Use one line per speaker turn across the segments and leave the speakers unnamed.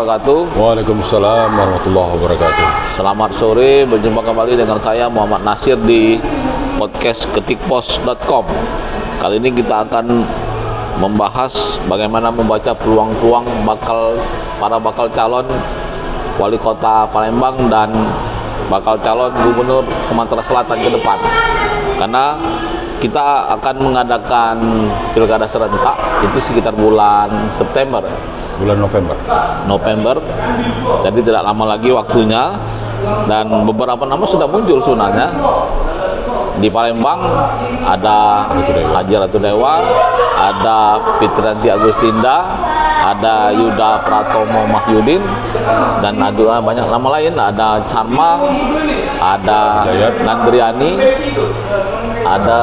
wabarakatuh.
Waalaikumsalam warahmatullahi wabarakatuh.
Selamat sore, berjumpa kembali dengan saya Muhammad Nasir di podcast ketikpos.com. Kali ini kita akan membahas bagaimana membaca peluang-peluang para bakal calon wali kota Palembang dan bakal calon gubernur Sumatera Selatan ke depan. Karena kita akan mengadakan pilkada serentak itu sekitar bulan September,
Bulan
November. Jadi tidak lama lagi waktunya, dan beberapa nama sudah muncul sebenarnya. Di Palembang ada Haji Ratu Dewa, ada Fitrianti Agustinda, ada Yuda Pratomo Mahyudin, dan ada banyak nama lain. Ada Charma, ada Nandriani, ada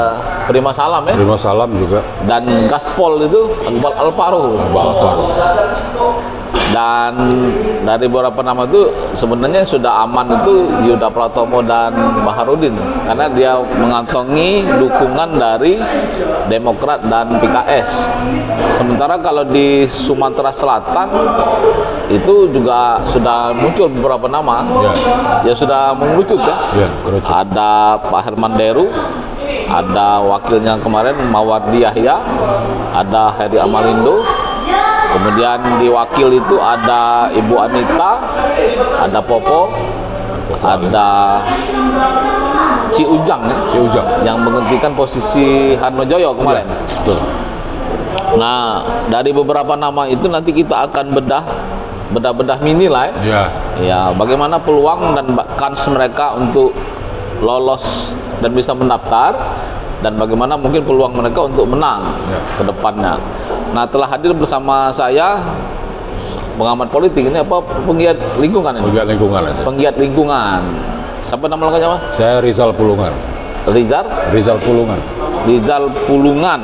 Prima Salam
Prima Salam juga,
dan Gaspol itu Iqbal Alfaruh. Dan dari beberapa nama itu sebenarnya sudah aman itu Yuda Pratomo dan Baharudin, karena dia mengantongi dukungan dari Demokrat dan PKS. Sementara kalau di Sumatera Selatan itu juga sudah muncul beberapa nama ya sudah mengerucut ya. Ada Pak Herman Deru, ada wakilnya kemarin Mawardi Yahya, ada Heri Amalindo. Kemudian di wakil itu ada Ibu Anita, ada Popo, ada Ci Ujang yang menggantikan posisi Harnojoyo kemarin.
Betul.
Nah, dari beberapa nama itu nanti kita akan bedah mini lah ya, bagaimana peluang dan kans mereka untuk lolos dan bisa mendaftar, dan bagaimana mungkin peluang mereka untuk menang ke depannya. Nah, telah hadir bersama saya pengamat politik ini penggiat lingkungan ini. Penggiat lingkungan. Siapa nama lengkapnya, Mas?
Saya Rizal Pulungan.
Rizal Pulungan.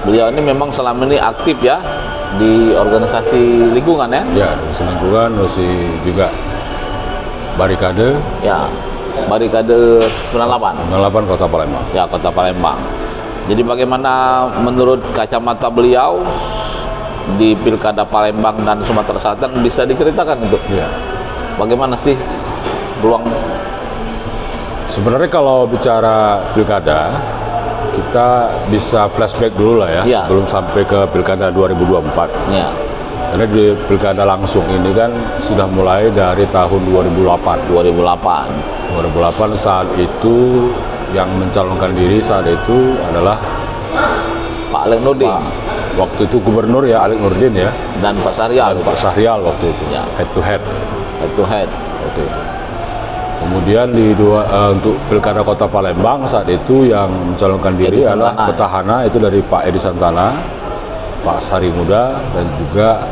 Beliau ini memang selama ini aktif ya di organisasi lingkungan ya.
Ya, lingkungan, masih juga Barikade.
Ya. Barikade 98
Kota Palembang.
Ya, Kota Palembang. Jadi bagaimana menurut kacamata beliau di Pilkada Palembang dan Sumatera Selatan, bisa diceritakan itu?
Ya.
Bagaimana sih peluang?
Sebenarnya kalau bicara pilkada, kita bisa flashback dulu lah ya, sebelum sampai ke Pilkada 2024.
Ya.
Karena di pilkada langsung ini kan sudah mulai dari tahun 2008 saat itu yang mencalonkan diri saat itu adalah
Pak Alek Nurdin.
Waktu itu gubernur ya Alek Nurdin ya,
dan Pak Sahrial
waktu itu
ya.
head to head waktu itu. Kemudian untuk pilkada Kota Palembang saat itu yang mencalonkan diri adalah petahana itu dari Pak Edi Santana, Pak Sari Muda, dan juga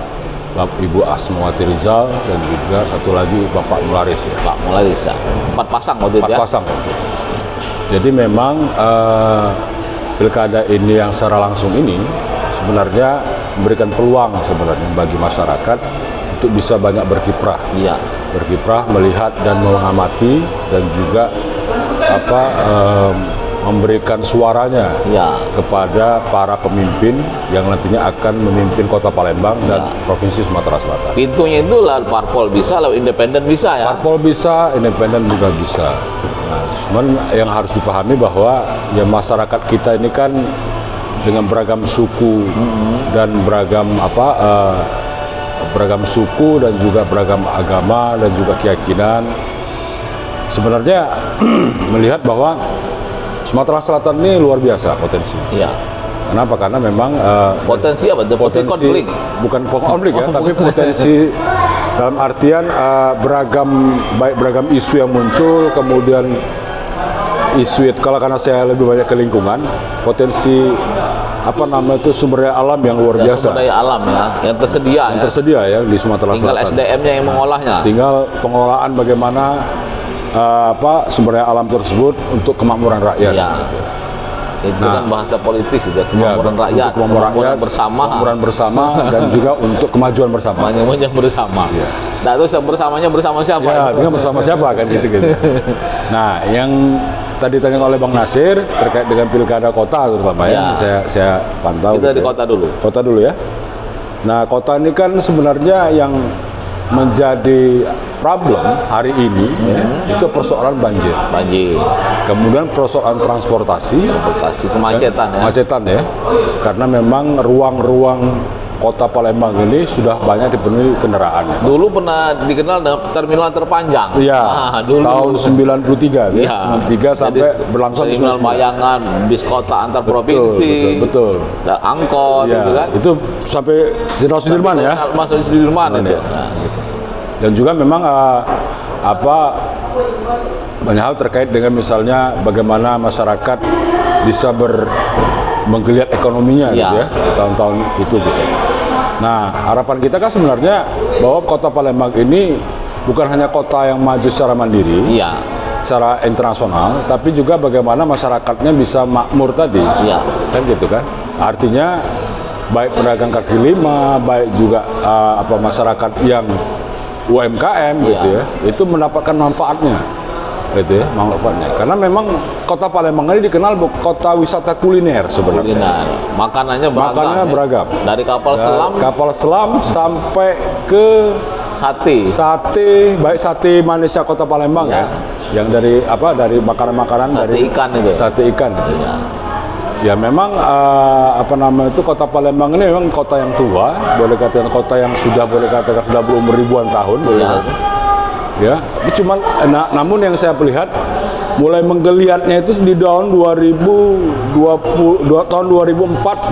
Ibu Asmawati Rizal, dan juga satu lagi Bapak Mularis ya.
Pak Mularis ya. 4 pasang waktu itu ya.
4 pasang waktu itu. Jadi memang pilkada ini yang secara langsung ini sebenarnya memberikan peluang sebenarnya bagi masyarakat untuk bisa banyak berkiprah.
Iya.
Berkiprah, melihat dan mengamati, dan juga memberikan suaranya kepada para pemimpin yang nantinya akan memimpin Kota Palembang dan Provinsi Sumatera Selatan.
Pintunya itu lewat parpol bisa, lewat independen bisa ya?
Parpol bisa, independen juga bisa. Nah, cuman yang harus dipahami bahwa ya masyarakat kita ini kan dengan beragam suku dan beragam suku dan juga beragam agama dan juga keyakinan. Sebenarnya melihat bahwa Sumatera Selatan ini luar biasa potensi. Iya. Kenapa? Karena memang
potensi apa? Potensi konflik.
Bukan konflik ya, tapi potensi dalam artian beragam isu yang muncul, kemudian isu itu karena saya lebih banyak ke lingkungan, potensi sumber daya alam yang luar biasa.
Sumber daya alam ya, yang tersedia ya di Sumatera Selatan. Tinggal SDM-nya yang mengolahnya.
Tinggal pengolahan bagaimana sumber daya alam tersebut untuk kemakmuran rakyat.
Ya. Itu kan bahasa politis itu, kemakmuran rakyat, kemakmuran
bersama dan juga untuk kemajuan bersama.
Kemajuan bersama. Ya. Nah, terus bersamanya bersama siapa?
Ya, tinggal bersama siapa kan gitu. Nah, yang tadi tanya oleh Bang Nasir terkait dengan pilkada kota terutama ya. Saya pantau.
Kita di kota dulu.
Kota dulu ya. Nah, kota ini kan sebenarnya yang menjadi problem hari ini itu persoalan banjir. Kemudian persoalan transportasi
kemacetan ya.
Kemacetan ya. Karena memang ruang-ruang kota Palembang ini sudah banyak dipenuhi kendaraan.
Dulu pernah dikenal dengan terminal terpanjang.
Iya.
Dulu
tahun 93 ya. 93 sampai berlangsung
terminal bayangan bis kota antar provinsi.
Betul.
Angkot gitu kan.
Itu sampai Jenderal Sudirman ya.
Masuk Sudirman itu.
Gitu. Dan juga memang banyak hal terkait dengan misalnya bagaimana masyarakat bisa menggeliat ekonominya gitu ya di tahun-tahun itu gitu. Nah, harapan kita kan sebenarnya bahwa kota Palembang ini bukan hanya kota yang maju secara mandiri, secara internasional, tapi juga bagaimana masyarakatnya bisa makmur tadi, kan gitu kan. Artinya baik pedagang kaki lima, baik juga masyarakat yang UMKM gitu ya, itu mendapatkan manfaatnya. Gitu ya, manfaatnya. Karena memang kota Palembang ini dikenal kota wisata kuliner sebenarnya.
Makanannya beragam. Dari kapal selam sampai ke sate, baik sate manisnya kota Palembang ya. Yang dari makanan-makanan dari sate ikan gitu. Ya memang itu kota Palembang ini memang kota yang tua, boleh katakan kota yang sudah berumur ribuan tahun, ya, cuman namun yang saya lihat mulai menggeliatnya itu di tahun 2004,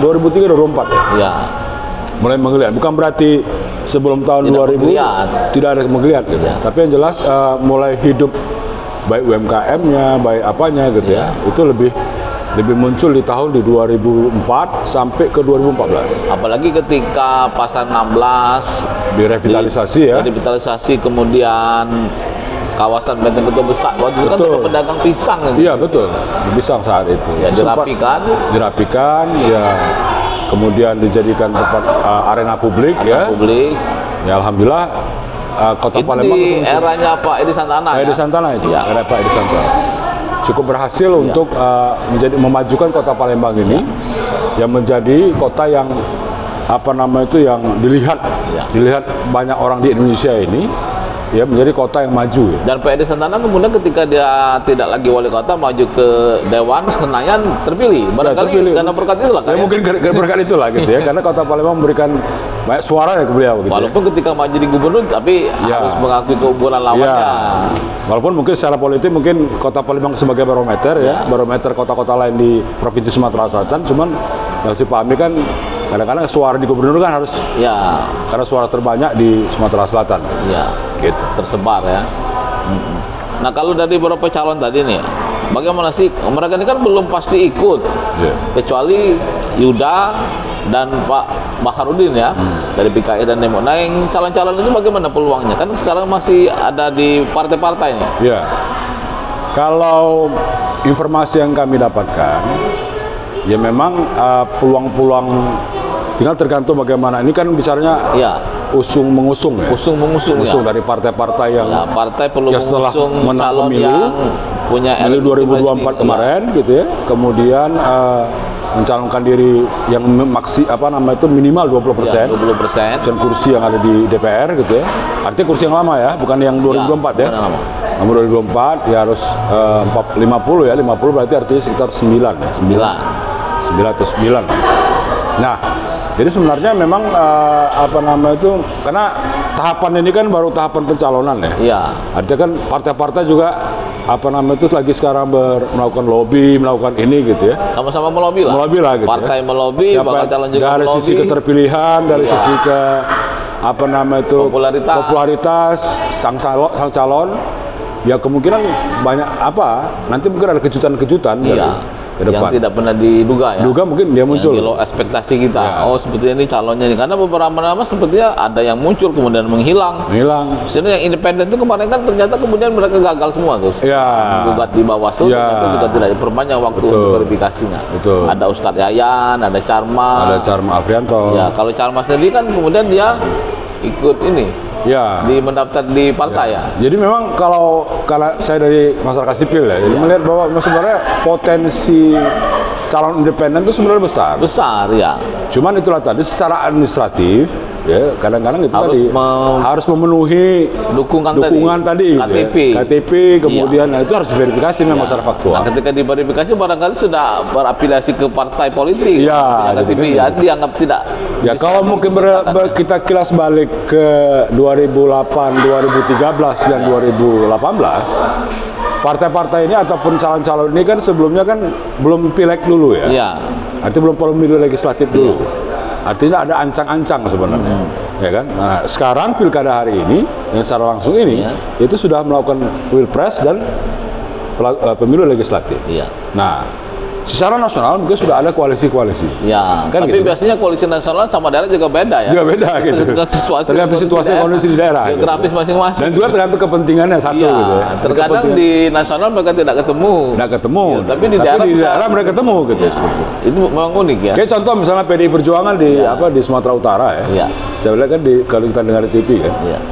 2003, 2004 ya. Mulai menggeliat, bukan berarti sebelum tahun 2000 tidak ada menggeliat gitu. Tapi yang jelas mulai hidup baik UMKM-nya, baik apanya gitu ya. Itu lebih muncul di tahun 2004 sampai ke 2014. Apalagi ketika Pasar 16 direvitalisasi, kemudian kawasan Benteng Kota Besar waktu itu kan ada pedagang pisang gitu.
Iya betul, pisang saat itu.
Ya, dirapikan
ya. Kemudian dijadikan tempat arena publik. Ya, alhamdulillah kota Palembang
itu eranya Pak Edi Santana.
Edi Santana itu, era Pak Edi Santana. Cukup berhasil untuk memajukan kota Palembang ini yang menjadi kota yang yang dilihat banyak orang di Indonesia ini, ya, menjadi kota yang maju ya.
Dan Pak Edi Santana kemudian ketika dia tidak lagi wali kota maju ke Dewan Senayan terpilih. Barangkali karena berkat itulah kan.
Mungkin berkat itulah gitu ya. Karena kota Palembang memberikan banyak suara ya ke beliau gitu.
Walaupun ketika maju di gubernur tapi harus mengakui keunggulan lawannya.
Walaupun mungkin secara politik mungkin kota Palembang sebagai barometer ya, barometer kota-kota lain di Provinsi Sumatera Selatan, cuman harus dipahami kan kadang-kadang suara di gubernur kan harus karena suara terbanyak di Sumatera Selatan. Gitu.
Tersebar ya. Nah, kalau dari beberapa calon tadi nih, bagaimana sih? Mereka ini kan belum pasti ikut, kecuali Yuda dan Pak Baharudin ya, dari PKI dan Demo. Nah, yang calon-calon itu bagaimana peluangnya? Kan sekarang masih ada di partai-partainya.
Ya, kalau informasi yang kami dapatkan, ya memang peluang-peluang tinggal tergantung bagaimana. Ini kan bicaranya usung mengusung ya. Usung dari partai-partai yang
partai perlu
ya setelah menang pemilu
punya
2024 kemarin gitu ya. Kemudian mencalonkan diri yang minimal 20%.
20%.
Dan kursi yang ada di DPR gitu ya. Artinya kursi yang lama ya, bukan yang 2024 ya. Namun 2024 ya harus 50 ya. 50 berarti artinya sekitar 9 atau 9. Nah, jadi sebenarnya memang karena tahapan ini kan baru tahapan pencalonan ya. Artinya kan partai-partai juga lagi sekarang melakukan lobby, melakukan ini gitu ya.
Sama-sama melobi lah.
Gitu
partai
ya.
melobi, bakal calon juga
dari
melobi.
Sisi keterpilihan, dari sisi ke popularitas sang calon. Ya kemungkinan banyak nanti mungkin ada kejutan-kejutan ke depan.
Yang tidak pernah diduga ya.
Duga mungkin dia muncul.
Yang di luar ekspektasi kita. Oh, sepertinya ini calonnya nih. Karena beberapa nama sepertinya ada yang muncul kemudian menghilang. Sebenarnya yang independen itu kemarin kan ternyata kemudian mereka gagal semua terus. Gugat di Bawaslu ternyata juga tidak diperpanjang waktu untuk verifikasinya. Ada Ustadz Yayan, ada Charma
Afrianto.
Ya, kalau Charma sendiri kan kemudian dia ikut ini. Di mendaftar di partai ya.
Jadi memang karena saya dari masyarakat sipil ya, jadi melihat bahwa sebenarnya potensi calon independen itu sebenarnya besar ya. Cuman itulah tadi secara administratif ya kadang-kadang itu
Harus
tadi harus memenuhi
dukungan
tadi gitu
KTP.
ya. KTP kemudian nah, itu harus diverifikasi memang secara faktual.
Nah, ketika diverifikasi barangkali sudah berafiliasi ke partai politik.
Iya,
punya KTP ya dianggap tidak.
Ya kalau mungkin kita kilas balik ke 2008, 2013 dan 2018, partai-partai ini ataupun calon-calon ini kan sebelumnya kan belum pileg dulu ya.
Iya.
Artinya belum pemilu legislatif dulu. Artinya ada ancang-ancang sebenarnya. Ya kan? Nah, sekarang pilkada hari ini yang secara langsung ini itu sudah melakukan pilpres dan pemilu legislatif.
Iya.
Nah, secara nasional mungkin sudah ada koalisi-koalisi.
Ya,
kan
tapi
gitu.
biasanya koalisi nasional sama daerah juga beda ya.
Juga beda gitu. Tergantung situasi kondisi di daerah.
Geografis
gitu.
masing-masing.
Dan juga tergantung kepentingannya satu
ya,
gitu ya.
Terkadang di nasional mereka tidak ketemu.
Tidak ketemu.
Ya, tapi di daerah
mereka ketemu gitu.
Ya. Itu memang unik ya.
Kayak contoh misalnya PDI Perjuangan di di Sumatera Utara ya.
Iya.
Saya lihat kan kalau kita dengar di TV kan.
Iya.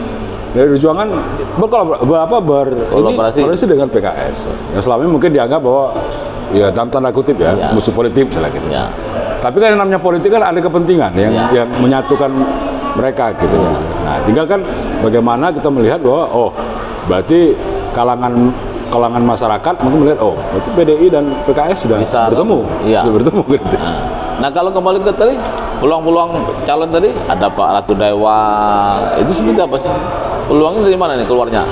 Dari Perjuangan berkolaborasi dengan PKS. Yang selama ini mungkin dianggap bahwa ya dalam tanda kutip ya musuh politik misalnya gitu.
Ya.
Tapi kan yang namanya politik kan ada kepentingan yang menyatukan mereka gitu. Nah, tinggal kan bagaimana kita melihat bahwa berarti kalangan masyarakat mungkin melihat berarti PDI dan PKS sudah
bisa
bertemu. Sudah bertemu gitu.
Nah, kalau kembali ke tadi peluang-peluang calon tadi ada Pak Ratu Dewa. Itu seperti apa sih? Peluangnya dari mana nih keluarnya?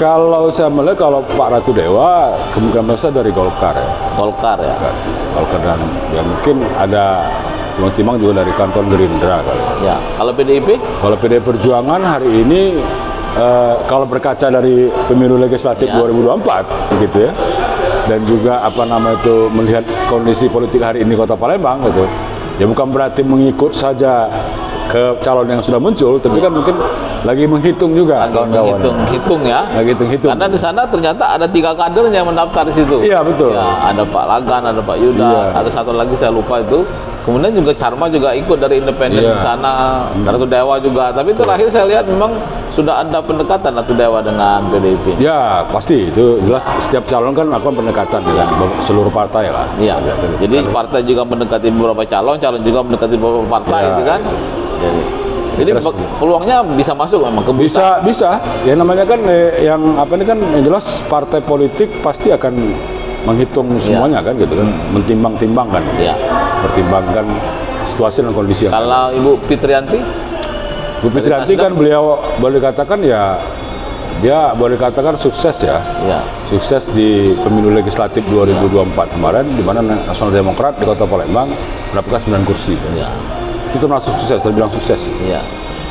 Kalau saya melihat kalau Pak Ratu Dewa kemungkinan besar dari Golkar ya.
Golkar ya.
Golkar dan ya mungkin ada timbang-timbang juga dari kantong Gerindra kali.
Ya. Kalau PDIP?
Kalau PDI Perjuangan hari ini kalau berkaca dari pemilu legislatif 2024 gitu ya. Dan juga melihat kondisi politik hari ini Kota Palembang gitu. Ya bukan berarti mengikut saja ke calon yang sudah muncul, tapi kan mungkin lagi menghitung juga kawan-kawan.
Hitung ya.
Lagi hitung-hitung.
Karena di sana ternyata ada 3 kader yang mendaftar di situ.
Iya betul.
Ya, ada Pak Lagan, ada Pak Yuda, ada satu lagi saya lupa itu. Kemudian juga Charma juga ikut dari independen di sana, Ratu Dewa juga. Tapi terakhir saya lihat memang sudah ada pendekatan Ratu Dewa dengan PDIP.
Ya pasti itu jelas setiap calon kan melakukan pendekatan dengan seluruh partai lah.
Iya. Jadi partai juga mendekati beberapa calon juga mendekati beberapa partai itu kan. Jadi peluangnya bisa masuk memang ke
bisa. Ya namanya kan yang jelas partai politik pasti akan menghitung semuanya kan gitu kan, mentimbang-timbangkan.
Iya.
Pertimbangkan situasi dan kondisi.
Kalau Ibu Fitrianti?
Bu Fitrianti kan beliau boleh katakan dia boleh katakan sukses ya. Sukses di pemilu legislatif 2024 kemarin di mana Nasional Demokrat di Kota Palembang mendapatkan 9 kursi. Itu termasuk sukses, terbilang sukses.
Iya.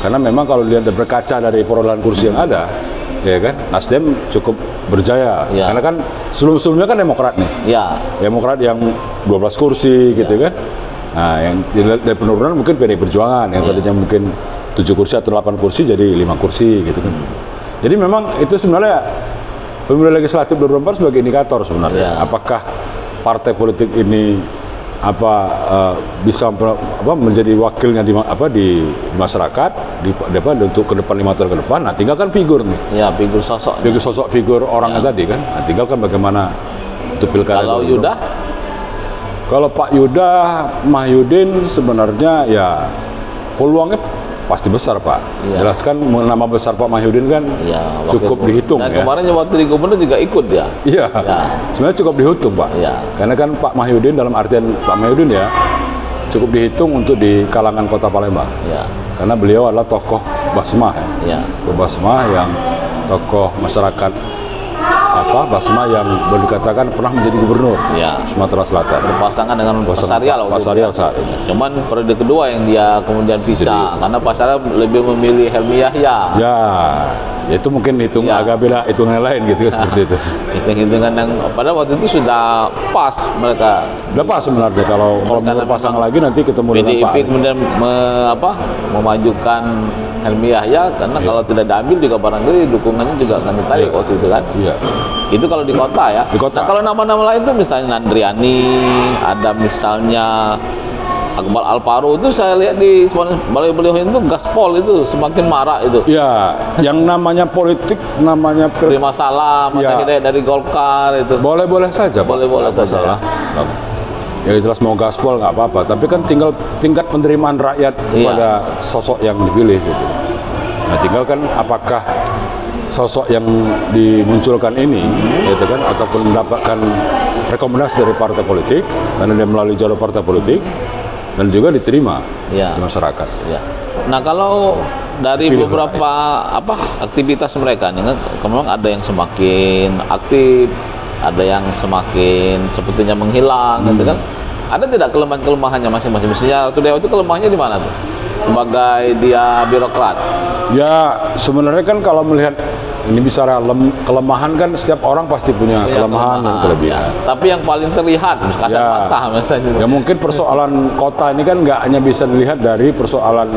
Karena memang kalau dilihat berkaca dari perolehan kursi yang ada, ya kan, Nasdem cukup berjaya. Karena kan sebelum-sebelumnya kan Demokrat nih. Demokrat yang 12 kursi gitu kan. Nah, yang dari penurunan mungkin PDI Perjuangan yang tadinya mungkin 7 kursi atau 8 kursi jadi 5 kursi gitu kan. Jadi memang itu sebenarnya pemilu legislatif 2024 sebagai indikator sebenarnya. Apakah partai politik ini bisa menjadi wakilnya di masyarakat untuk ke depan 5 tahun ke depan. Nah, tinggalkan figur nih.
Ya, figur sosok.
Figur orangnya tadi kan. Nah, tinggalkan bagaimana untuk pilkada.
Kalau Yuda?
Kalau Pak Yuda Mahyudin sebenarnya ya peluangnya pasti besar Pak. Jelaskan nama besar Pak Mahyudin kan cukup dihitung.
Dan kemarin waktu di gubernur juga ikut dia.
Iya. Sebenarnya cukup dihitung Pak. Karena kan Pak Mahyudin dalam artian Pak Mahyudin ya cukup dihitung untuk di kalangan Kota Palembang. Karena beliau adalah tokoh Basmah ya. Tokoh Basmah yang tokoh masyarakat Basmah yang boleh dikatakan pernah menjadi gubernur Sumatera Selatan.
Berpasangan dengan Pak Saryal
saat ini.
Cuman periode kedua yang dia kemudian pisah karena Pak Saryal lebih memilih Helmi Yahya.
Ya itu mungkin agak beda hitungan lain gitu seperti itu.
Hitung-hitungan yang pada waktu itu sudah pas mereka.
Sudah pas sebenarnya kalau berpasang lagi nanti ketemu dengan Pak.
PDIP kemudian memajukan Helmi Yahya karena kalau tidak diambil juga barangkali dukungannya juga akan ditarik waktu itu kan. Itu kalau di kota ya. Nah, kalau nama-nama lain itu misalnya Nandriani, ada misalnya Akmal Alparo itu saya lihat di beliau itu gaspol itu semakin marak itu.
Ya, yang namanya politik namanya
masalah, dari Golkar itu.
Boleh-boleh saja.
Boleh-boleh saja.
ya jelas mau gaspol nggak apa-apa, tapi kan tinggal tingkat penerimaan rakyat kepada sosok yang dipilih gitu. Nah tinggal kan apakah sosok yang dimunculkan ini, gitu kan, ataupun mendapatkan rekomendasi dari partai politik karena dia melalui jalur partai politik dan juga diterima di masyarakat.
Ya. Nah kalau dari beberapa aktivitas mereka nih, memang ada yang semakin aktif, ada yang semakin sepertinya menghilang, gitu kan? Ada tidak kelemahan-kelemahannya masing-masing? Misalnya Ratu Dewa itu kelemahannya di mana tuh? Sebagai dia birokrat.
Ya sebenarnya kan kalau melihat ini bicara kelemahan kan setiap orang pasti punya kelemahan dan kelebihan.
Ya. Tapi yang paling terlihat, kasat mata misalnya.
Ya mungkin persoalan kota ini kan nggak hanya bisa dilihat dari persoalan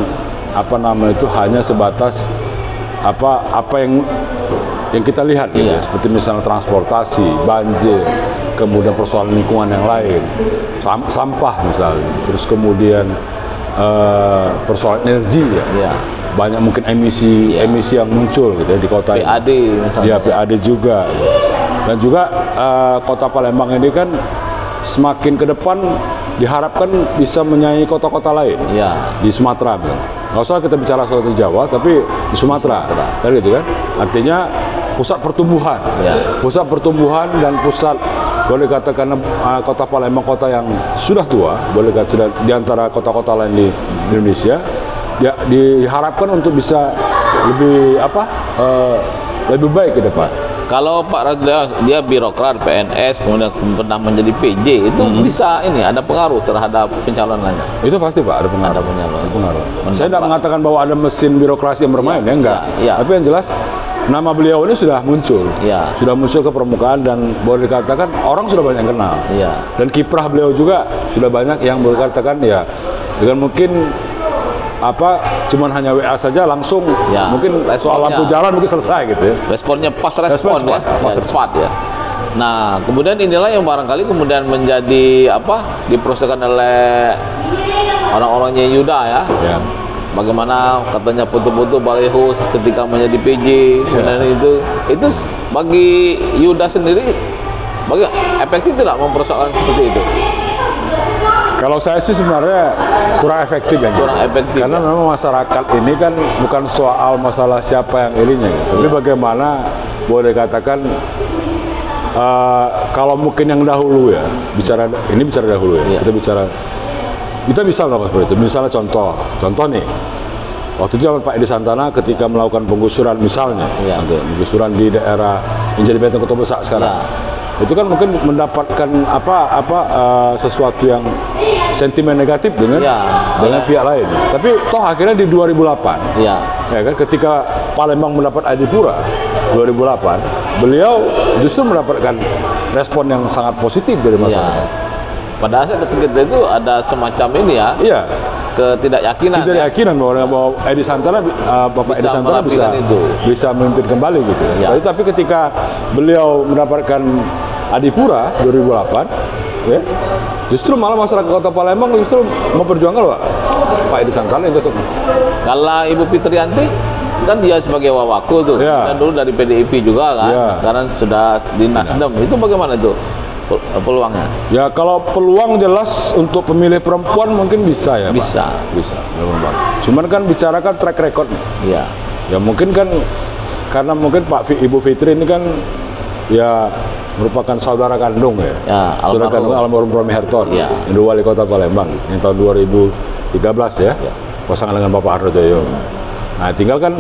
hanya sebatas apa yang kita lihat gitu ya, seperti misalnya transportasi, banjir, kemudian persoalan lingkungan yang lain, sampah misalnya, terus kemudian persoalan energi ya. Banyak mungkin emisi yang muncul gitu ya di kota
PAD
ini.
misalnya.
Ya PAD juga. Dan juga kota Palembang ini kan semakin ke depan diharapkan bisa menyaingi kota-kota lain di Sumatera. Nggak usah kita bicara soal di Jawa, tapi di Sumatera. Kan gitu kan? Artinya pusat pertumbuhan, pusat pertumbuhan dan pusat boleh katakan kota Palembang kota yang sudah tua, boleh katakan di antara kota-kota lain di Indonesia, ya diharapkan untuk bisa lebih baik ke depan.
Kalau Pak Ratu Dewa dia birokrat, PNS, kemudian pernah menjadi PJ, itu bisa ada pengaruh terhadap pencalonannya.
Itu pasti Pak, ada pengaruh.
Ada pengaruh.
Saya tidak mengatakan bahwa ada mesin birokrasi yang bermain, enggak. Tapi yang jelas nama beliau ini sudah muncul, sudah muncul ke permukaan dan boleh dikatakan orang sudah banyak yang kenal. Dan kiprah beliau juga sudah banyak yang boleh dikatakan dengan mungkin cuman hanya WA saja langsung mungkin soal lampu jalan mungkin selesai gitu ya.
Responnya pas cepat ya. Nah, kemudian inilah yang barangkali kemudian menjadi diproseskan oleh orang-orangnya Yuda ya. Bagaimana katanya foto-foto baliho ketika menjadi PJ sebenarnya itu bagi Yuda sendiri efektif tidak mempersoalkan seperti itu?
Kalau saya sih sebenarnya kurang efektif ya. Karena memang masyarakat ini kan bukan soal masalah siapa yang irinya, tapi bagaimana boleh dikatakan kalau mungkin yang dahulu ya bicara dahulu ya. Kita bisa melakukan seperti itu. Misalnya contoh nih. Waktu itu Pak Edi Santana ketika melakukan penggusuran misalnya, penggusuran di daerah yang jadi Benteng Kota Besak sekarang. Itu kan mungkin mendapatkan sesuatu yang sentimen negatif dengan pihak lain. Tapi toh akhirnya di 2008 ya kan, ketika Palembang mendapat Adipura 2008, beliau justru mendapatkan respon yang sangat positif dari masyarakat.
Padahal ketika itu ada semacam ketidakyakinan
bahwa Edi Santana, Bapak Edi Santana bisa memimpin kembali gitu. Tapi ketika beliau mendapatkan Adipura 2008, justru malah masyarakat Kota Palembang justru memperjuangkan Pak Edi Santana yang cocok.
Kalau Ibu Fitriyanti kan dia sebagai wawaku tuh, dan dulu dari PDIP juga kan, sekarang sudah di Nasdem. Itu bagaimana tuh peluangnya? Ya
kalau peluang jelas untuk pemilih perempuan mungkin bisa ya.
Bisa.
Cuman kan bicarakan track record.
Ya
mungkin kan karena mungkin Ibu Fitri ini kan merupakan saudara kandung saudara kandung almarhum Romi Hartono, yang wali kota Palembang yang tahun 2013 pasangan dengan Bapak Hartojo. Nah tinggal kan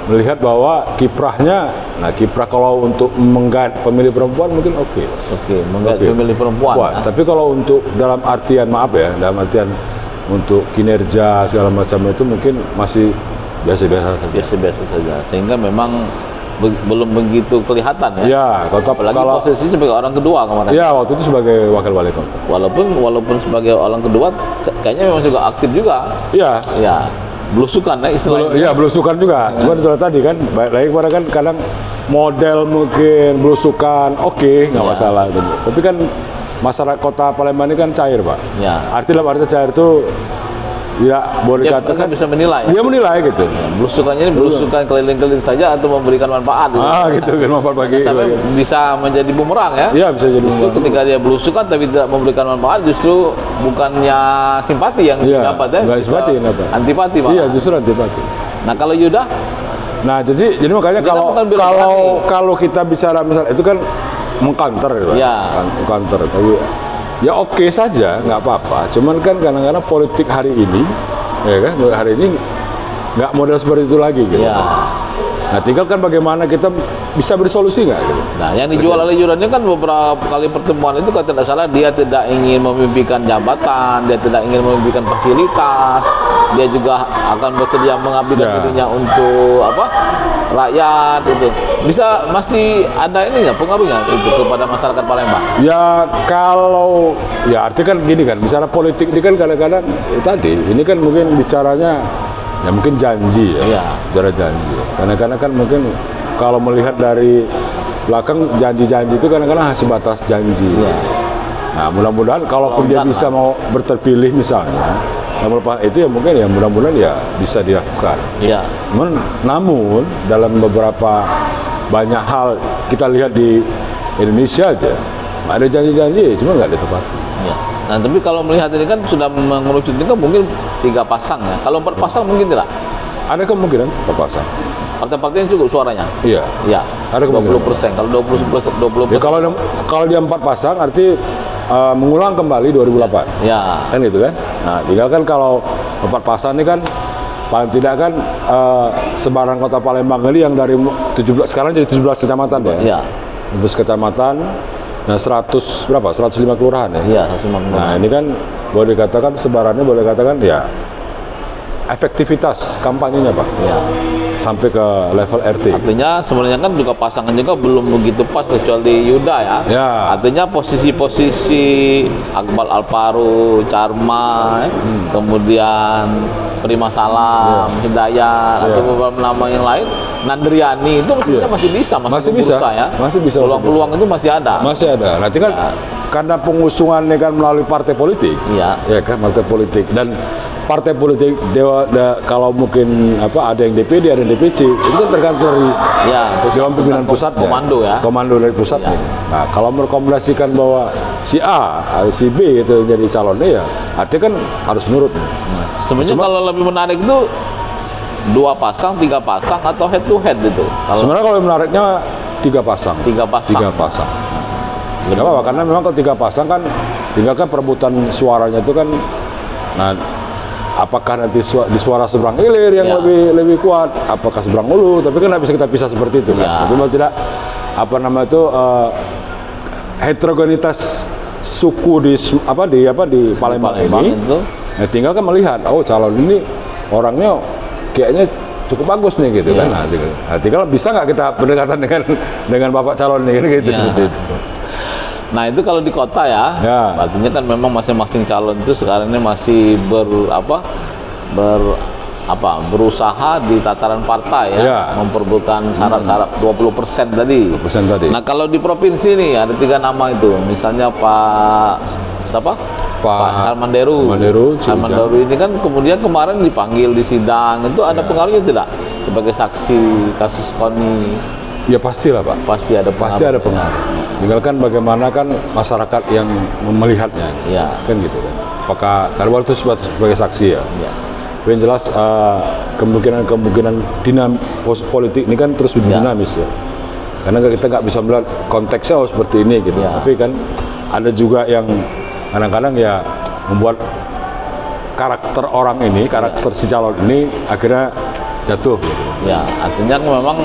melihat bahwa kiprahnya, kiprah kalau untuk menggait pemilih perempuan mungkin menggait
pemilih perempuan.
Tapi kalau untuk dalam artian untuk kinerja segala macam itu mungkin masih biasa-biasa saja.
Sehingga memang belum begitu kelihatan
apalagi
posisi sebagai orang kedua kemarin.
Waktu itu sebagai wakil wali kota.
Walaupun sebagai orang kedua kayaknya memang juga aktif juga. Belusukan istilahnya.
Belusukan juga. Cuma itu tadi kan baik lagi kepada kan kadang model mungkin belusukan nggak masalah gitu. Tapi kan masyarakat Kota Palembang ini kan cair, Pak. Arti cair itu
dia
dikatakan
bisa menilai.
Dia menilai gitu.
Ya, belusukannya ini belusukan keliling-keliling saja atau memberikan manfaat.
Gitu kan, manfaat bagi.
Sampai bisa menjadi bumerang ya.
Iya, bisa jadi
justru
bumerang.
ketika dia belusukan tapi tidak memberikan manfaat, justru bukannya simpati yang dapat ya.
Nggak simpati yang dapat.
Antipati malah.
Iya, justru antipati.
Nah, kalau Yuda?
Nah, jadi makanya kalau kita bicara misal itu kan mengcounter
ya.
Mengcounter. Tapi ya oke saja, nggak apa-apa. Cuman kan kadang-kadang politik hari ini, ya kan, hari ini nggak model seperti itu lagi gitu.
Ya.
Nah, tinggal kan bagaimana kita bisa bersolusi nggak gitu.
Nah, yang dijual oleh Yuda ini kan beberapa kali pertemuan itu kalau tidak salah dia tidak ingin memimpikan jabatan, dia tidak ingin memimpikan fasilitas, dia juga akan bersedia mengabdikan dirinya untuk rakyat itu. Bisa masih ada ini nggak pengaruhnya itu kepada masyarakat Palembang?
Ya kalau artinya kan gini kan, bicara politik ini kan kadang-kadang tadi ini kan mungkin bicaranya ya mungkin janji bicara janji. Kadang-kadang kan mungkin kalau melihat dari belakang janji-janji itu kadang-kadang sebatas janji. Nah, mudah-mudahan kalaupun dia bisa mau berterpilih misalnya, itu ya mungkin ya mudah-mudahan ya bisa dilakukan.
Iya.
Namun dalam beberapa banyak hal kita lihat di Indonesia aja ada janji-janji cuma nggak ditepati.
Ya. Nah, tapi kalau melihat ini kan sudah mengerucut ini kan mungkin 3 pasang ya. Kalau 4 pasang mungkin tidak.
Ada kemungkinan 4 pasang.
Partai-partai yang cukup suaranya.
Iya.
Iya.
Ada kemungkinan.
20%. Kalau 20%.
Ya, kalau dia 4 pasang arti mengulang kembali 2008.
Ya.
Kan gitu kan. Nah, tinggal kan kalau 4 pasang ini kan paling tidak kan sebaran Kota Palembang ini yang dari 17 sekarang jadi 17 kecamatan ya.
Iya.
17 kecamatan. Nah, 100 berapa? 105 kelurahan ya?
Iya, 105 kelurahan.
Nah, ini kan boleh dikatakan sebarannya boleh dikatakan ya efektivitas kampanyenya, Pak.
Iya.
Sampai ke level RT.
Artinya sebenarnya kan juga pasangan juga belum begitu pas kecuali Yuda ya.
Ya.
Artinya posisi-posisi Akmal Alparu, Charma, kemudian Prima Salam, Hidayat, atau beberapa nama yang lain, Nandriani itu sebenarnya masih bisa,
masih bisa
ya.
Masih bisa.
Peluang-peluang itu masih ada.
Masih ada. Nah, tinggal karena pengusungannya kan melalui partai politik.
Iya.
Ya kan, partai politik dan partai politik kalau mungkin ada yang DPD, ada yang DPC, itu kan tergantung dari Dewan Pimpinan Pusat, komando dari pusat. Ya. Nah, kalau merekomendasikan bahwa si A, si B itu jadi calonnya ya, artinya kan harus nurut.
Sebenarnya kalau lebih menarik itu 2 pasang, 3 pasang atau head to head itu.
Sebenarnya kalau menariknya 3 pasang.
3 pasang.
3 pasang. Nggak apa-apa, karena memang kalau 3 pasang kan tinggal kan perebutan suaranya itu kan, nah apakah nanti di suara seberang hilir yang lebih kuat, apakah seberang ulu, tapi kan nggak bisa kita pisah seperti itu kan. Tapi mau tidak heterogenitas suku di Palembang ini itu. Ya tinggal kan melihat, calon ini orangnya kayaknya cukup bagus nih gitu kan. Nah, tinggal bisa nggak kita berdekatan dengan bapak calon ini gitu seperti itu.
Nah, itu kalau di kota artinya kan memang masing-masing calon itu sekarang ini masih berusaha di tataran partai memperebutkan syarat-syarat 20% tadi.
20% tadi.
Nah, kalau di provinsi nih ada 3 nama itu, misalnya Pak Harman Deru ini kan kemudian kemarin dipanggil di sidang, itu ada pengaruhnya tidak sebagai saksi kasus KONI?
Ya pastilah, Pak.
Pasti ada pengaruh.
Tinggal kan bagaimana kan masyarakat yang melihatnya. Kan gitu kan. Apakah karena itu sebagai saksi ya. Yang jelas kemungkinan politik ini kan terus dinamis ya. Karena kita nggak bisa melihat konteksnya seperti ini gitu. Tapi kan ada juga yang kadang-kadang ya membuat karakter orang ini, karakter si calon ini akhirnya jatuh.
Ya, artinya memang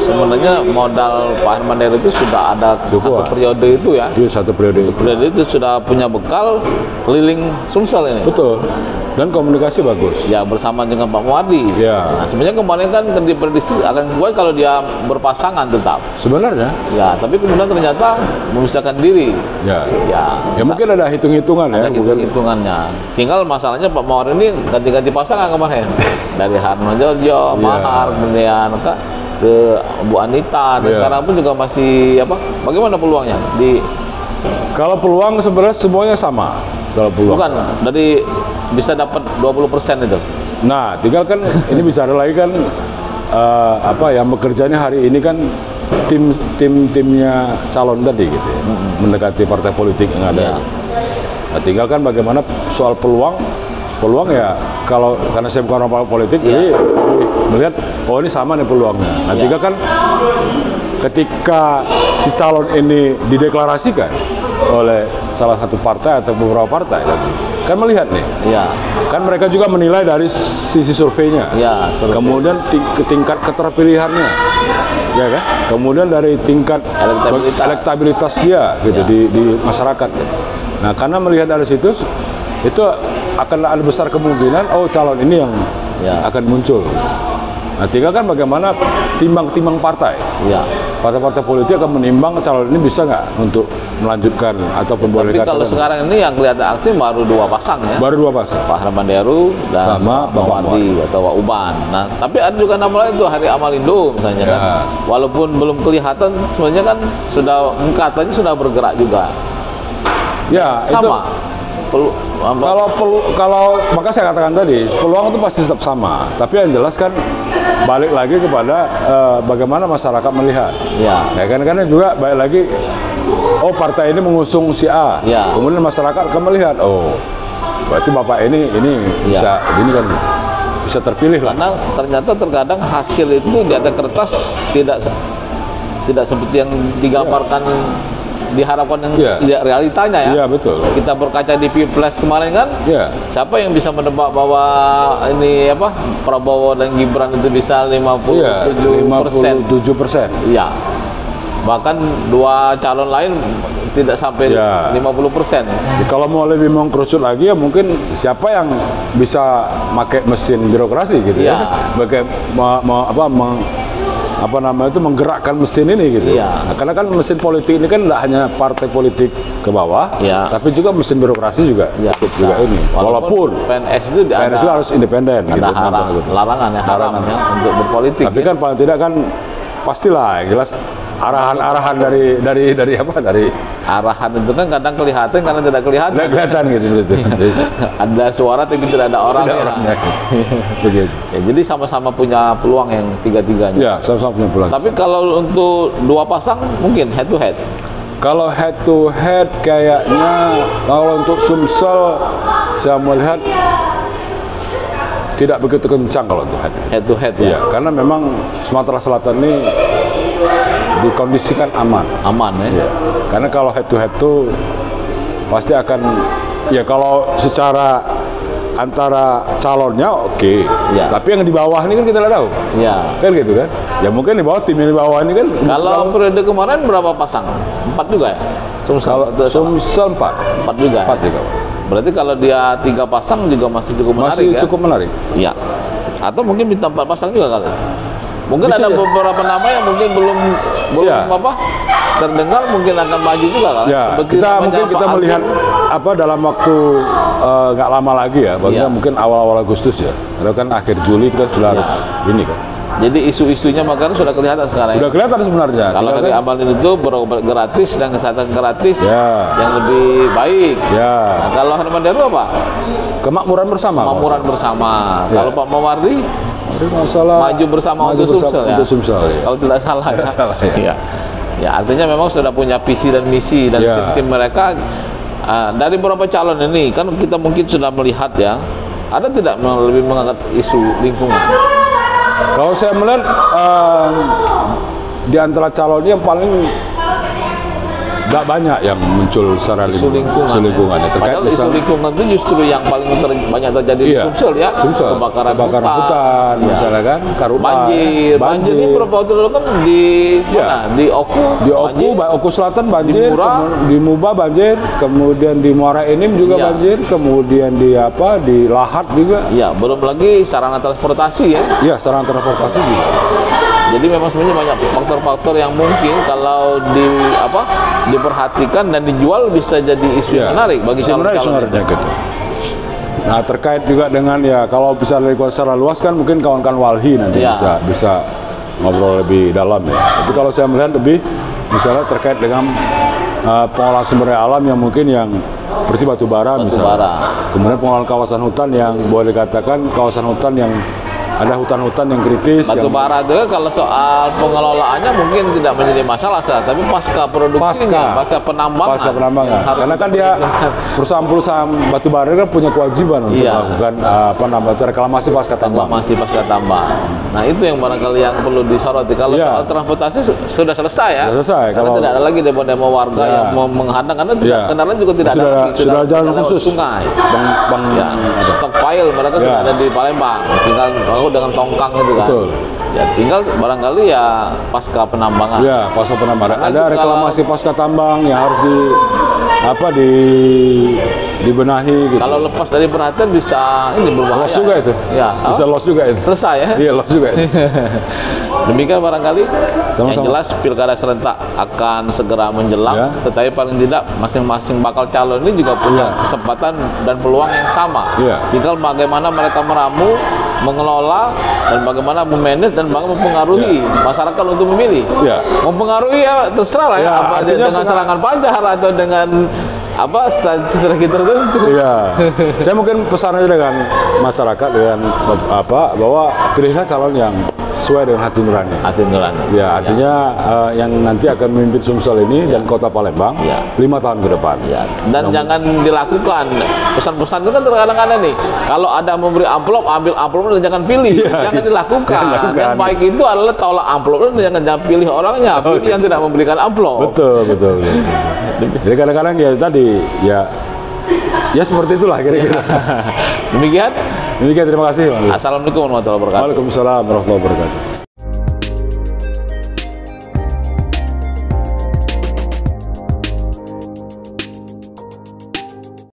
sebenarnya modal Pak Harman Deru itu sudah ada satu periode itu ya.
Satu periode
itu sudah punya bekal keliling Sumsel ini.
Betul. Dan komunikasi bagus.
Ya, bersama dengan Pak Muardi.
Ya.
Nah, sebenarnya kemarin kan diprediksi akan kuat kalau dia berpasangan tetap.
Sebenarnya.
Ya, tapi kemudian ternyata memisahkan diri.
Ya mungkin ada hitung-hitungan ya.
Hitungannya. Tinggal masalahnya Pak Muardi ini ganti-ganti pasangan kemarin. Dari Harno Jojo, Mahar, kemudian ke Bu Anita, dan sekarang pun juga masih bagaimana peluangnya
kalau peluang sebenarnya semuanya sama. Kalau peluang
bukan dari bisa dapat 20% itu.
Nah, tinggal kan ini bicara lagi kan apa yang bekerjanya hari ini kan timnya calon tadi gitu ya, mendekati partai politik yang ada.
Ya.
Nah, tinggal kan bagaimana soal peluang ya, kalau karena saya bukan orang politik, jadi melihat oh ini sama nih peluangnya. Nah, tinggal kan ketika si calon ini dideklarasikan oleh salah satu partai atau beberapa partai tadi, kan melihat nih, kan mereka juga menilai dari sisi surveinya, kemudian tingkat keterpilihannya, ya kan, kemudian dari tingkat elektabilitas dia gitu di masyarakat. Nah, karena melihat dari situ, itu akan ada besar kemungkinan calon ini yang akan muncul. Nah, tinggal kan bagaimana timbang-timbang partai. Partai-parpartai politik akan menimbang calon ini bisa nggak untuk melanjutkan ataupun boleh
dikatakan. Tapi kalau sekarang ini yang kelihatan aktif baru 2 pasang ya.
Baru 2 pasang. Pak
Herman Deru dan
sama
Pak Mardi atau Pak Uban. Nah, tapi ada juga nama lain tuh Hari Amalindo misalnya kan. Walaupun belum kelihatan, sebenarnya kan sudah katanya sudah bergerak juga.
Ya,
sama.
Kalau maka saya katakan tadi peluang itu pasti tetap sama, tapi yang jelas kan balik lagi kepada bagaimana masyarakat melihat. Ya kan, karena juga balik lagi partai ini mengusung si A, kemudian masyarakat akan melihat berarti bapak ini bisa ini kan bisa terpilih lah.
Karena ternyata terkadang hasil itu di atas kertas tidak seperti yang digambarkan. Diharapkan yang realitanya ya.
Iya, betul.
Kita berkaca di Pilpres kemarin kan, siapa yang bisa menebak bahwa ini Prabowo dan Gibran itu bisa 57%. Iya. Bahkan 2 calon lain tidak sampai 50%.
Kalau mau lebih mengkerucut lagi ya mungkin siapa yang bisa pakai mesin birokrasi gitu ya. Menggerakkan mesin ini gitu. Nah, karena kan mesin politik ini kan tidak hanya partai politik ke bawah, tapi juga mesin birokrasi juga juga ini. Walaupun
PNS itu
harus independen
ada
gitu.
Larangan untuk berpolitik.
Tapi kan paling tidak kan pastilah jelas arahan dari
arahan itu kan kadang kelihatan kadang tidak kelihatan.
Tidak kelihatan gitu.
Ada suara tapi tidak ada orang.
Begitu.
Ya, jadi sama-sama punya peluang yang tiga-tiganya.
Ya, sama-sama punya peluang.
Tapi kalau untuk 2 pasang mungkin head to head.
Kalau head to head kayaknya kalau untuk Sumsel saya melihat tidak begitu kencang kalau untuk
head to head.
Iya, karena memang Sumatera Selatan ini dikondisikan aman ya. Karena kalau head to head tuh pasti akan kalau secara antara calonnya tapi yang di bawah ini kan kita tidak tahu kan gitu kan ya, mungkin di bawah tim yang di bawah ini kan.
Kalau periode kemarin berapa pasang? 4 juga ya?
Sumsel 4
juga.
4 juga.
Berarti kalau dia 3 pasang juga masih cukup menarik.
Masih cukup menarik.
Iya. Atau mungkin minta 4 pasang juga kali. Mungkin
bisa
ada beberapa nama yang mungkin belum terdengar, mungkin akan maju juga kan.
Kita melihat dalam waktu nggak lama lagi ya, mungkin awal-awal Agustus ya. Karena kan akhir Juli itu kan sudah harus ini kan.
Jadi isu-isunya makanya sudah kelihatan sekarang.
Sudah kelihatan sebenarnya.
Kalau dari Amalin itu berobat gratis dan kesehatan gratis yang lebih baik. Nah, kalau Herman Deru apa?
Kemakmuran bersama.
Kalau Pak Mawardi maju bersama untuk Sumsel ya. Kalau tidak salah ya. Ya, artinya memang sudah punya visi dan misi dan tim mereka. Dari beberapa calon ini kan kita mungkin sudah melihat ya, ada tidak lebih mengangkat isu lingkungan?
Kalau saya melihat di antara calonnya paling nggak banyak yang muncul secara
isu lingkungan ya. Padahal isu lingkungan itu justru yang paling banyak terjadi di Sumsel ya. Kebakaran hutan
misalnya kan, karhutla.
Banjir ini beberapa waktu lalu kan di mana? Di Oku
Selatan banjir, di Muba banjir, kemudian di Muara Enim juga banjir, kemudian di Lahat juga.
Iya, belum lagi sarana transportasi ya.
Iya, sarana transportasi juga.
Jadi memang sebenarnya banyak faktor-faktor yang mungkin kalau diperhatikan dan dijual bisa jadi isu yang menarik bagi calon-calon
gitu. Nah, terkait juga dengan kalau bisa dilakukan secara luas kan mungkin kawan-kawan Walhi nanti bisa ngobrol lebih dalam ya. Tapi kalau saya melihat lebih misalnya terkait dengan pengolahan sumber daya alam yang mungkin yang seperti batu bara misalnya. Kemudian pengolahan kawasan hutan yang boleh dikatakan kawasan hutan yang ada hutan-hutan yang kritis.
Batu bara itu kalau soal pengelolaannya mungkin tidak menjadi masalah, tapi pasca produksinya, pasca penambangan.
Karena kan dia perusahaan-perusahaan batu bara kan punya kewajiban untuk melakukan reklamasi pasca tambang.
Nah itu yang barangkali yang perlu disoroti. Kalau soal transportasi sudah selesai ya.
Sudah selesai.
Karena tidak ada lagi demo-demo warga yang menghadang, karena kendaraan juga tidak ada lagi.
Sudah jalan khusus.
Sungai. Stockpile mereka sudah ada di Palembang. Tinggal dengan tongkang itu kan.
Betul.
Ya tinggal barangkali ya pasca penambangan.
Ya, pasca penambangan. Ada reklamasi pasca tambang yang harus dibenahi gitu.
Kalau lepas dari perhatian bisa ini berbahaya.
Loss juga itu.
Ya.
Bisa loss juga itu.
Selesai ya?
Iya, loss juga itu.
Demikian barangkali.
Sama-sama.
Yang jelas pilkada serentak akan segera menjelang, tetapi paling tidak masing-masing bakal calon ini juga punya kesempatan dan peluang yang sama. Tinggal bagaimana mereka meramu, mengelola, dan bagaimana memanage dan bagaimana mempengaruhi masyarakat untuk memilih. Mempengaruhi ya terserah lah ya, apa dengan serangan pajar atau dengan strategi tertentu.
Saya mungkin pesan aja dengan masyarakat dengan bahwa pilihlah calon yang sesuai dengan hati nurani. Artinya yang nanti akan memimpin Sumsel ini dan Kota Palembang 5 tahun ke depan.
Dan jangan dilakukan pesan-pesan itu kan terkadang-kadang nih. Kalau ada memberi amplop, ambil amplop dan jangan pilih. Jangan dilakukan. Yang baik itu adalah tolak amplop dan jangan pilih orangnya. Pilih yang tidak memberikan amplop.
Betul. Jadi kadang-kadang ya tadi ya seperti itulah kira-kira.
Demikian,
terima kasih.
Assalamualaikum warahmatullahi wabarakatuh.
Waalaikumsalam warahmatullahi wabarakatuh.